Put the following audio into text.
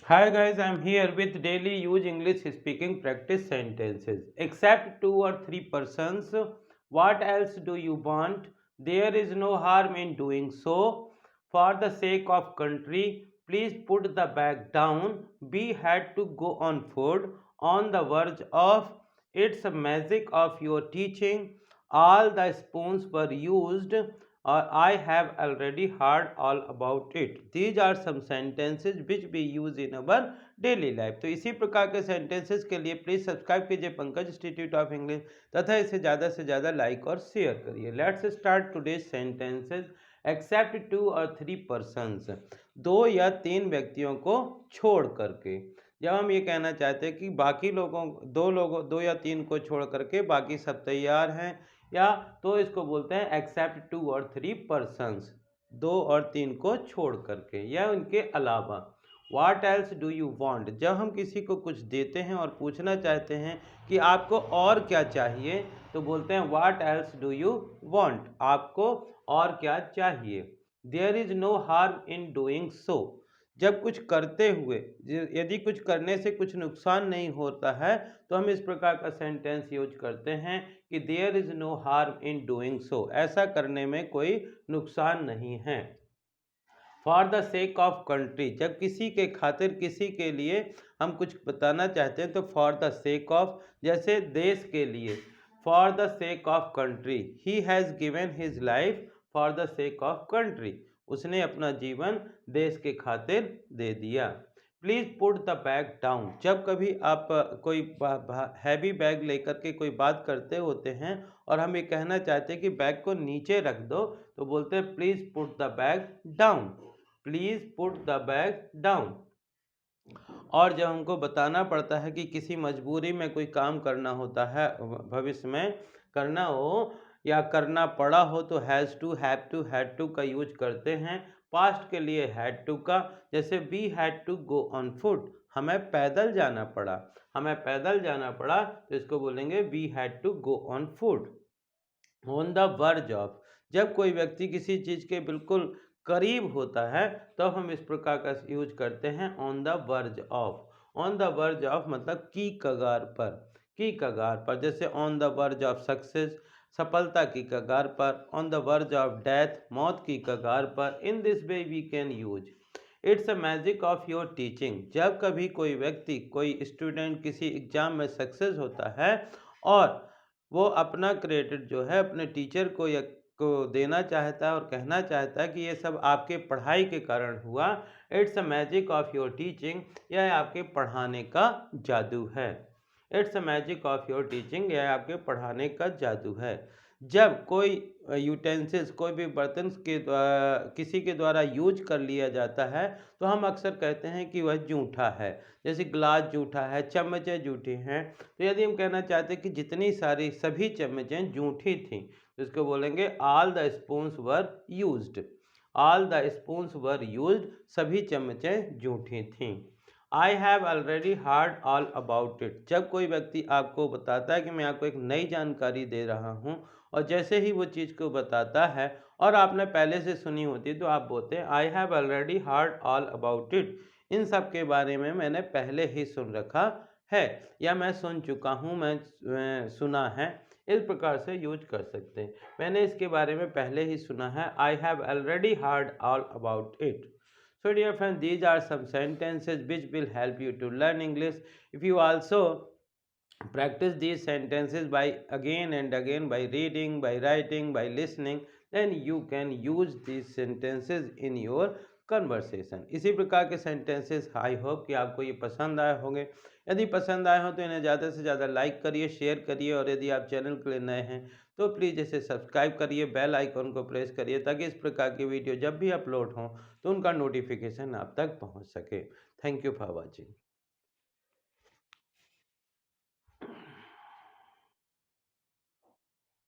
Hi guys, I'm here with daily use English speaking practice sentences. Except two or three persons, what else do you want? There is no harm in doing so. For the sake of country, please put the bag down. We had to go on foot, on the verge of it's a magic of your teaching. All the spoons were used. I have already heard all about it. These are some sentences which we use in our daily life. तो इसी प्रकार के sentences के लिए please subscribe कीजिए Pankaj institute of English तथा इसे ज़्यादा से ज़्यादा लाइक और शेयर करिए। Let's start today sentences. Except two और थ्री पर्सन्स, दो या तीन व्यक्तियों को छोड़ करके। जब हम ये कहना चाहते हैं कि बाकी लोगों दो या तीन को छोड़ करके बाकी सब तैयार हैं, या तो इसको बोलते हैं एक्सेप्ट टू और थ्री पर्सन्स, दो और तीन को छोड़ करके या उनके अलावा। वाट एल्स डू यू वॉन्ट, जब हम किसी को कुछ देते हैं और पूछना चाहते हैं कि आपको और क्या चाहिए, तो बोलते हैं what else do you want, आपको और क्या चाहिए। There is no harm in doing so, जब कुछ करते हुए यदि कुछ करने से कुछ नुकसान नहीं होता है तो हम इस प्रकार का सेंटेंस यूज करते हैं कि there is no harm in doing so, ऐसा करने में कोई नुकसान नहीं है। For the sake of country, जब किसी के खातिर किसी के लिए हम कुछ बताना चाहते हैं तो फॉर द सेक ऑफ, जैसे देश के लिए, for the sake of country, he has given his life for the sake of country, उसने अपना जीवन देश के खातिर दे दिया। Please put the bag down, जब कभी आप कोई हैवी बैग लेकर के कोई बात करते होते हैं और हम ये कहना चाहते हैं कि बैग को नीचे रख दो, तो बोलते हैं please put the bag down, please put the bag down. और जब हमको बताना पड़ता है कि किसी मजबूरी में कोई काम करना होता है, भविष्य में करना हो या करना पड़ा हो, तो has to, have to, had to का यूज करते हैं। पास्ट के लिए हैड टू का, जैसे we had to go on foot, हमें पैदल जाना पड़ा, हमें पैदल जाना पड़ा, तो इसको बोलेंगे we had to go on foot. On the verge of, जब कोई व्यक्ति किसी चीज़ के बिल्कुल करीब होता है तो हम इस प्रकार का यूज करते हैं on the verge of. On the verge of मतलब की कगार पर, की कगार पर, जैसे on the verge of success, सफलता की कगार पर। On the verge of death, मौत की कगार पर। In this way we can use it's a magic of your teaching, जब कभी कोई व्यक्ति, कोई स्टूडेंट किसी एग्जाम में सक्सेस होता है और वो अपना क्रेडिट जो है अपने टीचर को या को देना चाहता है और कहना चाहता है कि ये सब आपके पढ़ाई के कारण हुआ, it's a magic of your teaching, यह आपके पढ़ाने का जादू है। It's a magic of your teaching, यह आपके पढ़ाने का जादू है। जब कोई यूटेंसिल्स, कोई भी बर्तन के किसी के द्वारा यूज कर लिया जाता है तो हम अक्सर कहते हैं कि वह जूठा है, जैसे गिलास जूठा है, चम्मचें जूठी हैं। तो यदि हम कहना चाहते हैं कि जितनी सारी सभी चम्मचें जूठी थीं, तो इसको बोलेंगे all the spoons were used, all the spoons were used, सभी चम्मचें जूठी थीं। आई have already heard all about it, जब कोई व्यक्ति आपको बताता है कि मैं आपको एक नई जानकारी दे रहा हूँ और जैसे ही वो चीज़ को बताता है और आपने पहले से सुनी होती तो आप बोलते हैं I have already heard all about it, इन सब के बारे में मैंने पहले ही सुन रखा है या मैं सुन चुका हूँ, मैं सुना है, इस प्रकार से यूज कर सकते हैं। मैंने इसके बारे में पहले ही सुना है, आई have already heard all about it. So dear friends, these are some sentences which will help you to learn English. If you also practice these sentences by again and again, by reading, by writing, by listening, then you can use these sentences in your conversation. इसी प्रकार के sentences I hope कि आपको ये पसंद आए होंगे। यदि पसंद आए हो तो इन्हें ज़्यादा से ज़्यादा लाइक करिए, शेयर करिए, और यदि आप चैनल के लिए नए हैं तो प्लीज़ इसे सब्सक्राइब करिए, बेल आइकॉन को प्रेस करिए ताकि इस प्रकार की वीडियो जब भी अपलोड हों तो उनका नोटिफिकेशन आप तक पहुंच सके। Thank you for watching.